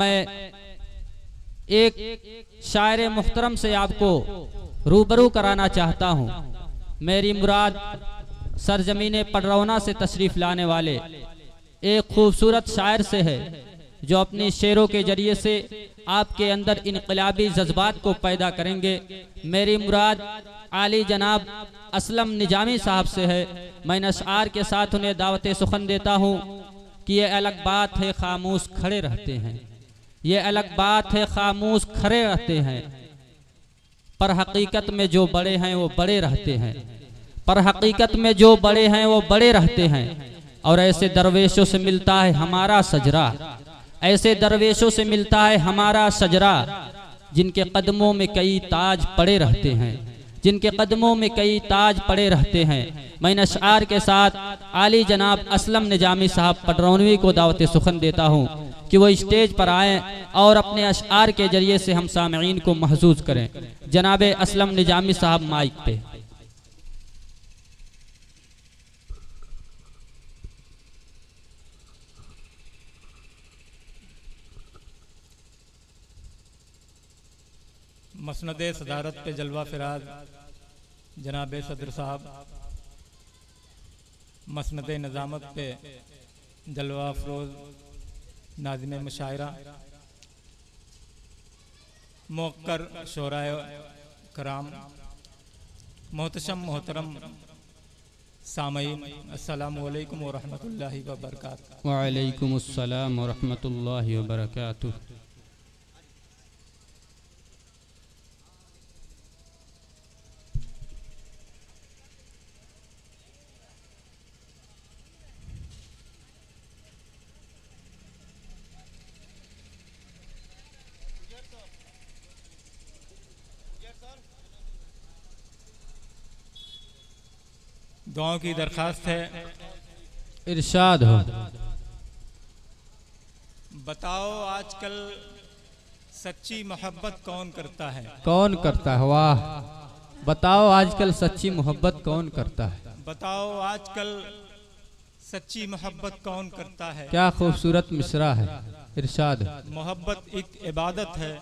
मैं एक शायर मुहतरम से आपको रूबरू कराना चाहता हूँ। मेरी मुराद सरजमीन पडरौना से तशरीफ़ लाने वाले एक खूबसूरत शायर से है, जो अपनी शेरों के जरिए से आपके अंदर इनकलाबी जज्बात को पैदा करेंगे। मेरी मुराद आली जनाब असलम निजामी साहब से है। मैं अशआर के साथ उन्हें दावत सुखन देता हूँ कि ये अलग बात है खामोश खड़े रहते हैं, ये अलग बात है खामोश खड़े रहते हैं, पर हकीकत में जो बड़े हैं वो बड़े रहते हैं, पर हकीकत में जो बड़े हैं वो बड़े रहते हैं। और ऐसे दरवेशों से मिलता है हमारा सजरा, ऐसे दरवेशों से मिलता है हमारा सजरा, जिनके कदमों में कई ताज पड़े रहते हैं, जिनके कदमों में कई ताज पड़े रहते हैं। मैं अशआर के साथ आली जनाब असलम निजामी साहब पडरौनवी को दावत सुखन देता हूँ कि वो स्टेज पर आएँ और अपने अशआर के जरिए से हम सामईन को महसूस करें। जनाब असलम निजामी साहब माइक पे। मसनदे सदारत पे जलवा फिराज जनाब सदर साहब, मसनदे नज़ामत पे जलवा अफरोज नाज़िम मुशायरा, मोक्कर शोराए कराम, मोहतशम मोहतरम सामईन, अस्सलामु अलैकुम व रहमतुल्लाहि व बरकातुहू। व अलैकुम अस्सलाम व रहमतुल्लाहि व बरकातुहू। दुआओं की दरखास्त है, इरशाद हो। बताओ आजकल सच्ची मोहब्बत कौन करता है? कौन करता है? वाह, बताओ आजकल सच्ची मोहब्बत कौन करता है? बताओ आजकल सच्ची मोहब्बत कौन करता है? क्या खूबसूरत मिसरा है। इरशाद। मोहब्बत एक इबादत है,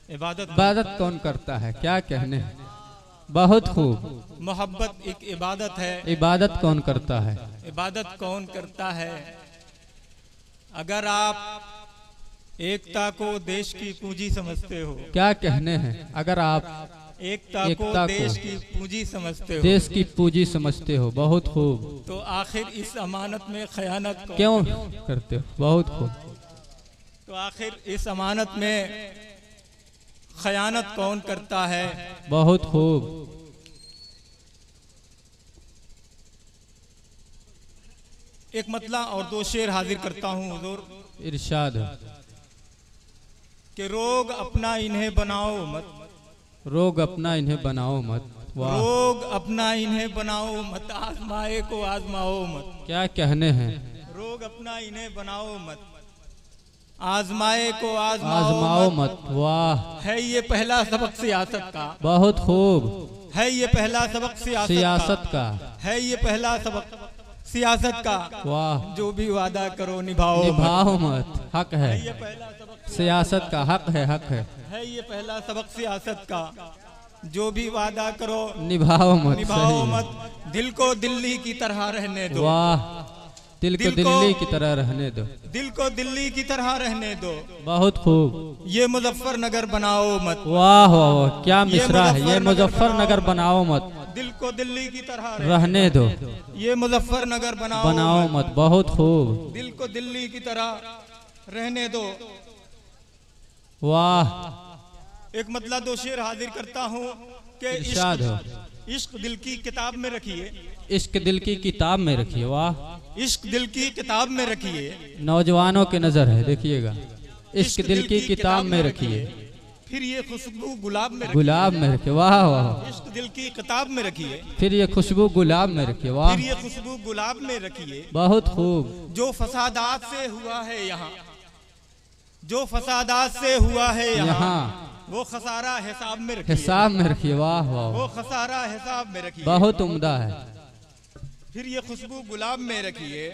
इबादत कौन करता है? क्या कहने हैं, बहुत खूब। मोहब्बत एक इबादत है, इबादत कौन करता है? इबादत कौन करता है? अगर आप एकता को देश की पूंजी समझते हो, क्या कहने हैं, अगर आप एकता को देश की पूंजी समझते हो, देश की पूंजी समझते हो, बहुत खूब, तो आखिर इस अमानत में खयानत क्यों करते हो? बहुत खूब। तो आखिर इस अमानत में खयानत कौन करता है? बहुत खूब। एक मतला और दो शेर हाजिर करता हूँ हुजूर। इरशाद हो। कि रोग अपना इन्हें बनाओ मत, रोग अपना इन्हें बनाओ मत। वाह, रोग अपना इन्हें बनाओ मत, आजमाए को आजमाओ मत। क्या कहने हैं, रोग अपना इन्हें बनाओ मत, आजमाए को आजमाओ मत। वाह, है ये पहला सबक सियासत का, बहुत खूब। है ये पहला सबक सियासत का, है ये पहला सबक सियासत का। वाह, जो भी वादा करो निभाओ मत। हक है, ये पहला सबक सियासत का हक है, हक है ये पहला सबक सियासत का। जो भी वादा करो निभाओ मत, दिल को दिल्ली की तरह रहने दो। वाह, दिल को दिल्ली की तरह रहने दो, दिल को दिल्ली की तरह रहने दो। बहुत खूब। ये मुजफ्फरनगर बनाओ मत। वाह वाह, क्या मिसरा है। ये मुजफ्फरनगर बनाओ मत, दिल को दिल्ली की तरह रहने दो। ये मुजफ्फरनगर बनाओ मत, बहुत खूब। दिल को दिल्ली की तरह रहने दो। वाह, एक मतला दो शेर हाजिर करता हूँ कि इरशाद हो। इश्क दिल की किताब में रखिए, इश्क दिल की किताब में रखिए। वाह, इश्क दिल की किताब में रखिए। नौजवानों की नजर है, देखिएगा। इश्क दिल की किताब में रखिए, फिर ये खुशबू गुलाब में रखिए। वाह वाह, इश्क दिल की किताब में रखिए, फिर ये खुशबू गुलाब में रखिए। वाह, फिर ये खुशबू गुलाब में रखिए। बहुत खूब। जो फसादात से हुआ है यहाँ, जो फसादात से हुआ है यहाँ, वो खसारा हिसाब में रखिए। हिसाब में रखिए। वाह वाह, वो खसारा हिसाब में रखिए। बहुत उम्दा है। फिर ये खुशबू गुलाब में रखिए।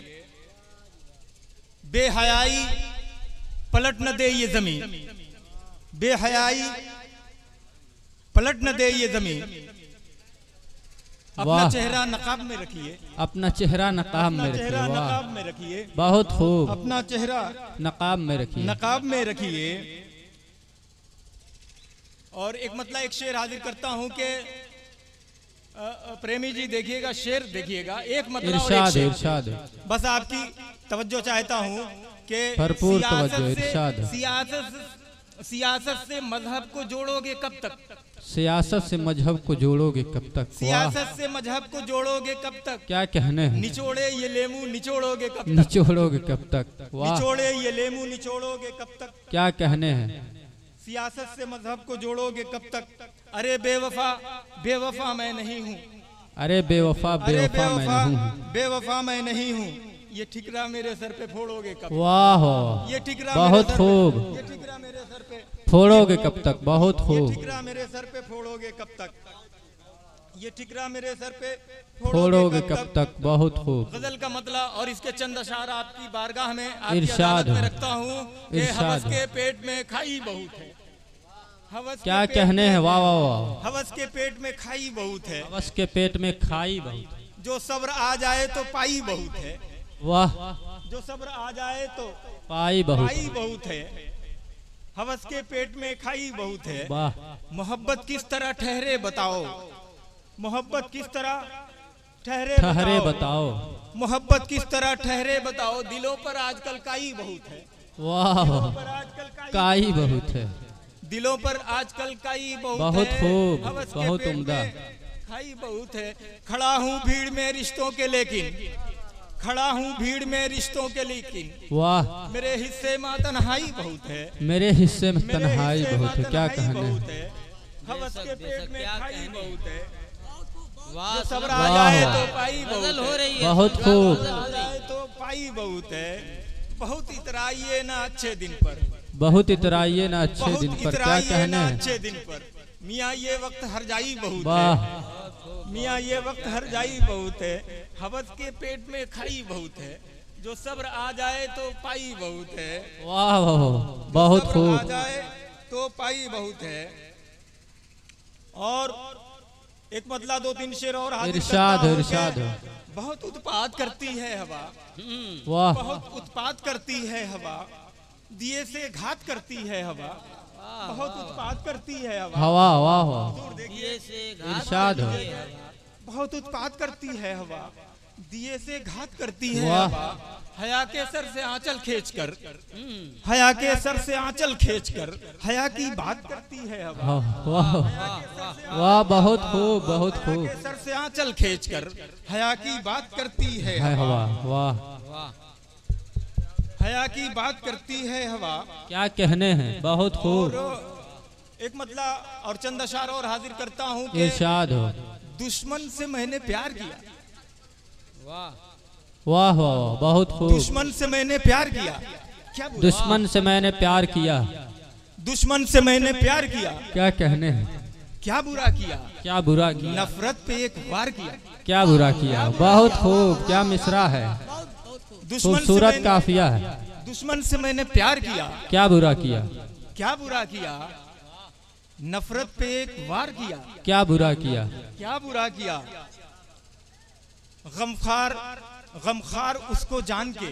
बेहयाई पलट न दे ये जमीन, बेहयाई पलट न दे ये जमीन। अपना चेहरा नकाब में रखिए, अपना चेहरा नकाब में रखिए, नकाब में रखिए, बहुत खूब, अपना चेहरा नकाब में रखिए, नकाब में रखिए। और एक मतलब एक शेर हाजिर करता हूं कि प्रेमी जी देखिएगा, शेर देखिएगा, एक मतलब इरशाद इरशाद, बस आपकी तवज्जो चाहता हूं कि भरपूर तवज्जो, इरशाद। सियासत से मजहब को जोड़ोगे कब तक, सियासत से मजहब को जोड़ोगे कब तक, सियासत से मजहब को जोड़ोगे कब तक, क्या कहने हैं, निचोड़े ये लेमू निचोड़ोगे कब तक, निचोड़ोगे कब तक, निचोड़े ये लेमू निचोड़ोगे कब तक, क्या कहने हैं, सियासत से मजहब को जोड़ोगे कब तक। अरे बेवफा बेवफा मैं नहीं हूँ, अरे बेवफा बेवफा मैं नहीं हूँ, बेवफा मैं नहीं हूँ, ये ठिकरा मेरे सर पे फोड़ोगे कब, वाह, ये ठिकरा बहुत खूब, ये ठिकरा मेरे सर पे फोड़ोगे कब तक, बहुत खूब, ये ठिकरा मेरे सर पे फोड़ोगे कब तक, ये ठिकरा मेरे सर पे फोड़ोगे कब तक, बहुत खूब। गजल का मतलब और इसके चंद अशार आपकी बारगाह में आपकी इरशाद अदालत में रखता हूँ कि हवस के पेट में खाई बहुत है, हवस क्या कहने हैं, वाह वाह वाह, हवस के पेट में खाई बहुत है, हवस के पेट में खाई बहुत है, जो सब्र आ जाए तो पाई बहुत है, वाह, जो सब्र आ जाए तो पाई बहुत है, हवस के पेट में खाई बहुत है। वाह, मोहब्बत किस तरह ठहरे बताओ, मोहब्बत किस तरह ठहरे बताओ, मोहब्बत किस तरह ठहरे बताओ, दिलों पर आजकल काई बहुत है, वाह, काई बहुत है, दिलों पर आजकल काई बहुत खूब, बहुत उम्दा, खाई बहुत है। खड़ा हूँ भीड़ में रिश्तों के लेकिन, खड़ा हूँ भीड़ में रिश्तों के लेकिन, वाह, मेरे हिस्से में तन्हाई बहुत है, मेरे हिस्से में तन्हाई बहुत है, क्या कहने हैं, हवस के पेट में खाई बहुत है, वाह, सब्र आ जाए तो पाई बहुत हो रही है, बहुत खूब, आ जाए तो पाई बहुत है। बहुत इतराइए ना अच्छे दिन पर, बहुत इतराइए ना अच्छे दिन पर, क्या कहने हैं, अच्छे दिन पर, मियाँ ये वक्त हर जाई बहुत वाह, है, मियाँ ये वक्त हर जाई बहुत है, हवस के पेट में खाई बहुत है, जो सब्र आ जाए तो पाई बहुत है, वाह वाह, बहुत खूब, आ जाए तो पाई बहुत है। और एक मतलब दो तीन शेर और इरशाद इरशाद, बहुत उत्पात करती है हवा, वाह, बहुत उत्पात करती है हवा, दिए से घात करती है हवा, बहुत उत्पात करती है हवा, हवा, वाह वाह, दिए से इरशाद, बहुत उत्पात करती है हवा, दिए से घात करती है वाह, हवा, हया के सर से आंचल खींचकर, हया के सर से आंचल खींचकर, हया की बात करती है हवा, वाह वाह, बहुत खूब, बहुत खूब, सर से आंचल खींचकर हया की बात करती है हवा, वाह, हया की बात करती है हवा, क्या कहने हैं, बहुत खूब, एक मतलब और चंद अशार और हाजिर करता हूँ कि इरशाद हो, दुश्मन से मैंने प्यार किया, वाह वाह, बहुत खूब, दुश्मन से मैंने प्यार किया, क्या दुश्मन से मैंने प्यार किया, दुश्मन से मैंने प्यार किया, क्या कहने हैं, क्या बुरा किया, क्या बुरा किया, नफरत पे एक वार किया, क्या बुरा किया, बहुत खूब, क्या मिसरा है, खूबसूरत काफिया है, दुश्मन से मैंने प्यार किया, क्या बुरा किया, क्या बुरा किया, नफरत पे एक वार किया, क्या बुरा किया, क्या बुरा किया, गमखार गमखार उसको जान के,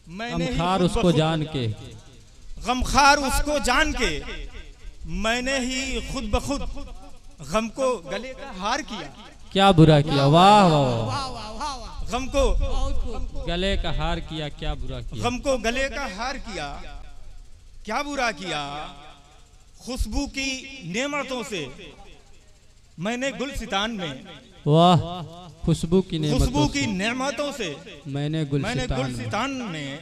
मैंने गमखार उसको जान के, गमखार उसको जान के, मैंने ही खुद ब खुद गम को गले का हार किया, क्या बुरा किया, वाह वाह, गम को गले का हार किया, क्या बुरा किया, गम को गले का हार किया, क्या बुरा किया, खुशबू की नेमतों से मैंने गुलसितान में, वाह, खुशबू की नेमतों से मैंने गुलसितान में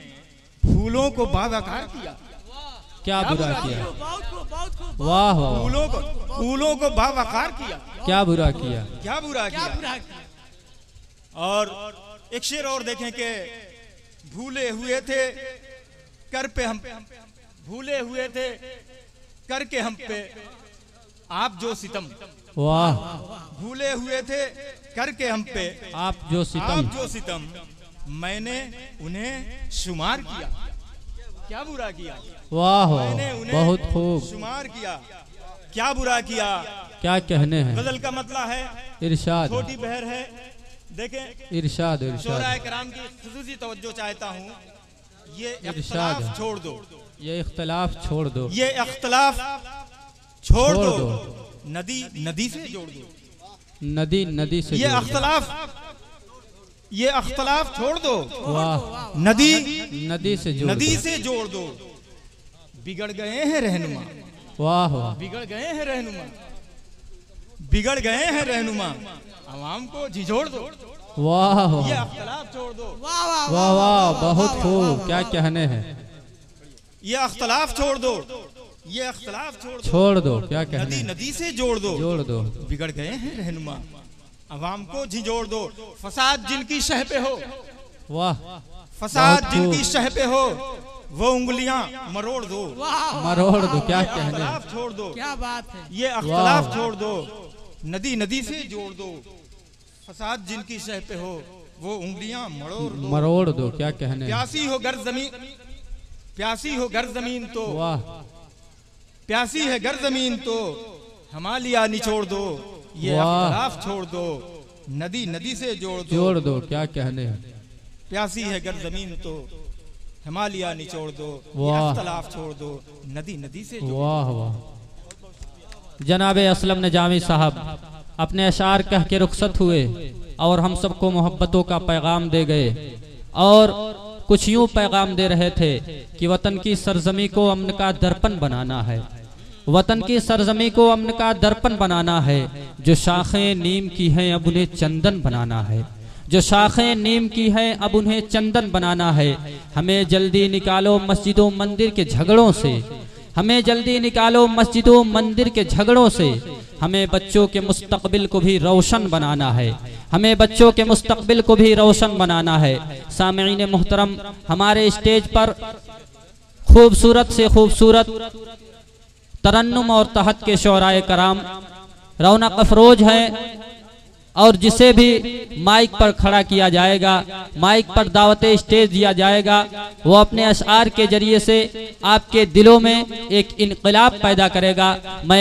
फूलों को बावकार किया, क्या बुरा किया, वाह वाह, फूलों को बावकार किया, क्या बुरा किया, क्या बुरा किया। और एक शेर और देखें कि भूले हुए थे कर पे हम, भूले हुए थे करके हम पे आप जो सितम, वाह, भूले हुए थे करके हम पे आप जो सितम, मैंने उन्हें शुमार किया, क्या बुरा किया? वाह मैंने उन्हें बहुत खूब। शुमार किया, क्या बुरा किया? क्या कहने हैं। गजल का मतलब है इरशाद छोटी बहर है। देखें इरशाद शोराए इरशाद कराम की खुसूसी तवज्जो चाहता हूँ, ये इरशाद इख्तलाफ है। छोड़ दो, ये इख्तलाफ छोड़ दो, ये इख्तलाफ छोड़ छोड़ दो, दो। नदी नदी से जोड़ दो, नदी नदी से ये जोड़ दो। अख्तलाफ छोड़ दो, वाह नदी नदी से जोड़ नदी दो। से जोड़ दो। बिगड़ गए हैं रहनुमा, वाह वाह बिगड़ गए हैं रहनुमा, बिगड़ गए हैं रहनुमा, आवाम को झिझोड़ दो, वाह ये वाह अख्तलाफ छोड़ दो, वाह वाह बहुत खूब। क्या कहने हैं। ये अख्तलाफ छोड़ दो, ये अख्तलाफ छोड़ दो, छोड़ दो। क्या कहने नदी हैं। नदी से जोड़ दो, जोड़ दो। बिगड़ गए हैं रहनुमा, आवाम को झिझोड़ दो। फसाद जिनकी शह पे हो, वाह फसाद बहुत जिनकी खूब। शह पे हो, वो उंगलियां मरोड़ दो, मरोड़ दो। क्या कहने हैं। अख्तलाफ छोड़ दो, क्या बात है। ये अख्तलाफ छोड़ दो, नदी नदी से जोड़ दो। फसाद जिनकी शह पे हो, वो उंगलियां मरोड़ दो। मरोड़ दो। क्या कहने हैं। प्यासी हो गर जमीन, प्यासी हो गर जमीन तो, वाह प्यासी है गर जमीन तो, हिमालय निचोड़ दो, ये वाह। अख्तलाफ छोड़ दो, नदी नदी से जोड़ दो। जोड़ दो। क्या कहने हैं। प्यासी है गर जमीन तो, हिमालय निचोड़ दो, ये वाह। अख्तलाफ छोड़ दो, नदी नदी से जोड़ दो। वाह वाह। जनाब असलम नजामी साहब अपने अशार कह के रुखसत हुए और हम सबको मोहब्बतों का पैगाम दे गए और कुछ यूं पैगाम दे रहे थे कि वतन की सरजमी को अमन का दर्पण बनाना है, वतन की सरजमी को अमन का दर्पण बनाना है। जो शाखें नीम की हैं अब उन्हें चंदन बनाना है, जो शाखें नीम की हैं अब उन्हें चंदन बनाना है। हमें जल्दी निकालो मस्जिदों मंदिर के झगड़ों से, हमें जल्दी निकालो मस्जिदों मंदिर के झगड़ों से। हमें बच्चों के मुस्तकबिल को भी रोशन बनाना है, हमें बच्चों के मुस्तकबिल को भी रोशन बनाना है। सामईन मोहतरम, हमारे स्टेज पर खूबसूरत से खूबसूरत तरन्नुम और तहत के शोराए कराम रौनक अफरोज हैं और जिसे भी माइक पर खड़ा किया जाएगा, माइक पर दावत स्टेज दिया जाएगा, वो अपने अशआर के जरिए से आपके दिलों में एक इनकलाब पैदा करेगा। मैं